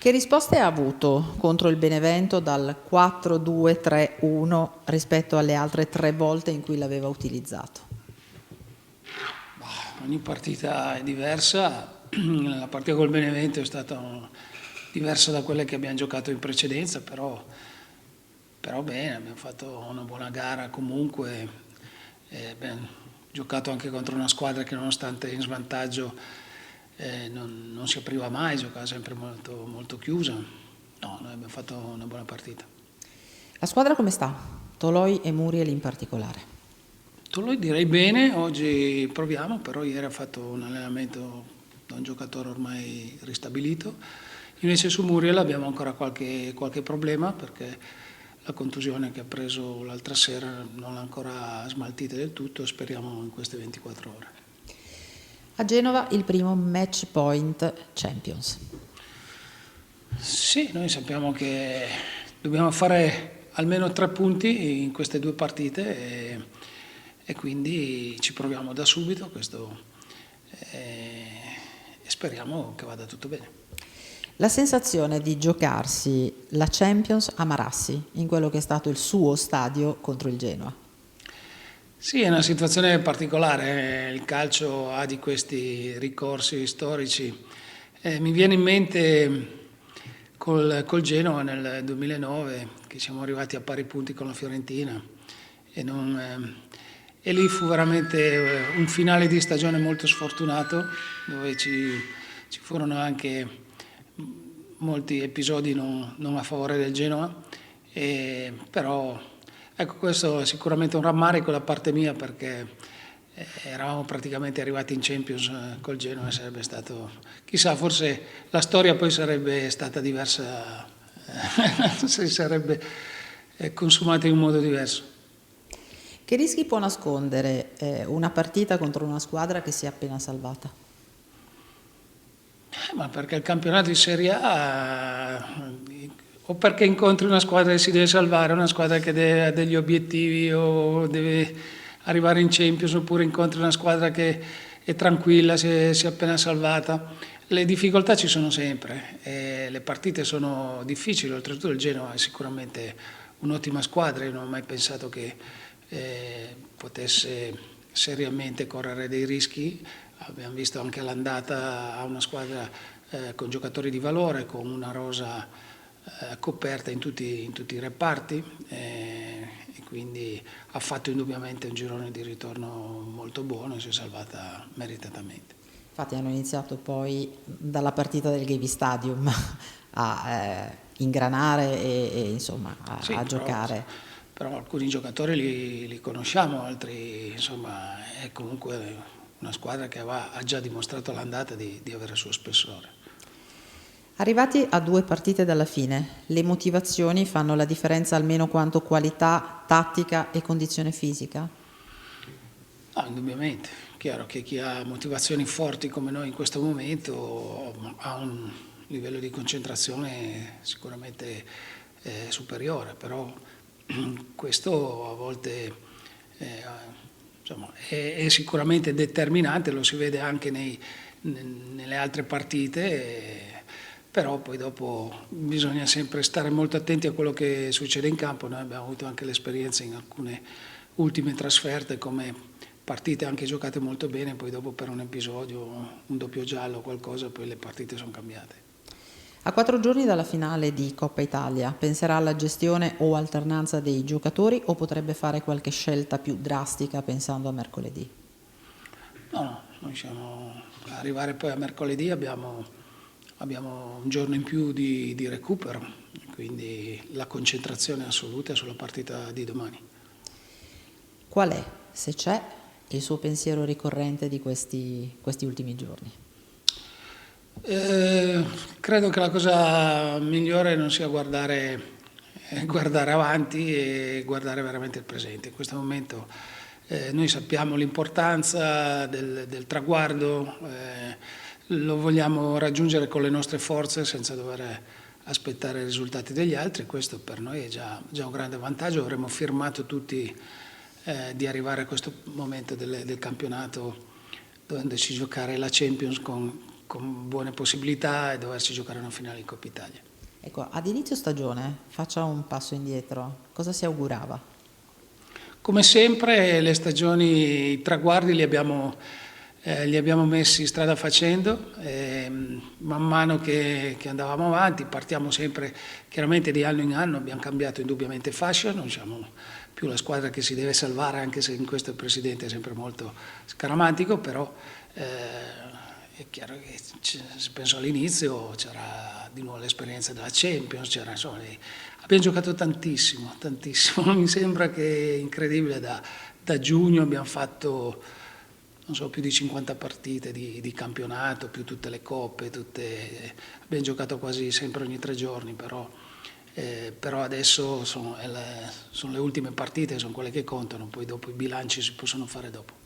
Che risposte ha avuto contro il Benevento dal 4-2-3-1 rispetto alle altre 3 volte in cui l'aveva utilizzato? Ogni partita è diversa, la partita col Benevento è stata diversa da quelle che abbiamo giocato in precedenza, però bene, abbiamo fatto una buona gara comunque, abbiamo giocato anche contro una squadra che nonostante in svantaggio non si apriva mai, giocava sempre molto, molto chiusa. No, noi abbiamo fatto una buona partita. La squadra come sta? Toloi e Muriel in particolare. Toloi direi bene, oggi proviamo, però ieri ha fatto un allenamento da un giocatore ormai ristabilito. Invece su Muriel abbiamo ancora qualche problema perché la contusione che ha preso l'altra sera non l'ha ancora smaltita del tutto, speriamo in queste 24 ore. A Genova il primo match point Champions. Sì, noi sappiamo che dobbiamo fare almeno 3 punti in queste 2 partite e quindi ci proviamo da subito questo, e speriamo che vada tutto bene. La sensazione di giocarsi la Champions a Marassi, in quello che è stato il suo stadio contro il Genoa. Sì, è una situazione particolare, il calcio ha di questi ricorsi storici. Mi viene in mente col Genoa nel 2009 che siamo arrivati a pari punti con la Fiorentina e lì fu veramente un finale di stagione molto sfortunato dove ci furono anche molti episodi non a favore del Genoa, però ecco, questo è sicuramente un rammarico da parte mia perché eravamo praticamente arrivati in Champions col Genoa e sarebbe stato, chissà, forse la storia poi sarebbe stata diversa, si sarebbe consumata in un modo diverso. Che rischi può nascondere una partita contro una squadra che si è appena salvata? Ma perché il campionato di Serie A, o perché incontri una squadra che si deve salvare, una squadra che ha degli obiettivi o deve arrivare in Champions, oppure incontri una squadra che è tranquilla, si è appena salvata. Le difficoltà ci sono sempre, le partite sono difficili, oltretutto il Genoa è sicuramente un'ottima squadra, io non ho mai pensato che potesse seriamente correre dei rischi. Abbiamo visto anche all'andata a una squadra con giocatori di valore, con una rosa coperta in tutti i reparti e quindi ha fatto indubbiamente un girone di ritorno molto buono e si è salvata meritatamente. Infatti hanno iniziato poi dalla partita del Gavi Stadium a ingranare e insomma Sì, a giocare. però alcuni giocatori li conosciamo, altri insomma è comunque una squadra che ha già dimostrato all'andata di avere il suo spessore. Arrivati a 2 partite dalla fine, le motivazioni fanno la differenza almeno quanto qualità, tattica e condizione fisica? No, indubbiamente, chiaro che chi ha motivazioni forti come noi in questo momento ha un livello di concentrazione sicuramente superiore, però questo a volte insomma, è sicuramente determinante, lo si vede anche nelle altre partite, però poi dopo bisogna sempre stare molto attenti a quello che succede in campo. Noi abbiamo avuto anche l'esperienza in alcune ultime trasferte come partite anche giocate molto bene, poi dopo per un episodio, un doppio giallo o qualcosa, poi le partite sono cambiate. A 4 giorni dalla finale di Coppa Italia, penserà alla gestione o alternanza dei giocatori o potrebbe fare qualche scelta più drastica pensando a mercoledì? No, noi siamo arrivare poi a mercoledì, abbiamo un giorno in più di recupero, quindi la concentrazione assoluta è sulla partita di domani. Qual è, se c'è, il suo pensiero ricorrente di questi ultimi giorni? Credo che la cosa migliore non sia guardare avanti e guardare veramente il presente. In questo momento noi sappiamo l'importanza del traguardo, lo vogliamo raggiungere con le nostre forze senza dover aspettare i risultati degli altri. Questo per noi è già un grande vantaggio. Avremmo firmato tutti di arrivare a questo momento del campionato dovendoci giocare la Champions con con buone possibilità e doverci giocare una finale in Coppa Italia. Ecco, ad inizio stagione, faccia un passo indietro, cosa si augurava? Come sempre le stagioni, i traguardi li abbiamo messi strada facendo, man mano che andavamo avanti, partiamo sempre chiaramente di anno in anno, abbiamo cambiato indubbiamente fascia, non siamo più la squadra che si deve salvare, anche se in questo il presidente è sempre molto scaramantico, però è chiaro che se penso all'inizio c'era di nuovo l'esperienza della Champions, insomma, abbiamo giocato tantissimo, tantissimo, mi sembra che è incredibile, da giugno abbiamo fatto non so, più di 50 partite di campionato, più tutte le coppe, abbiamo giocato quasi sempre ogni 3 giorni, però adesso sono le ultime partite, sono quelle che contano, poi dopo i bilanci si possono fare dopo.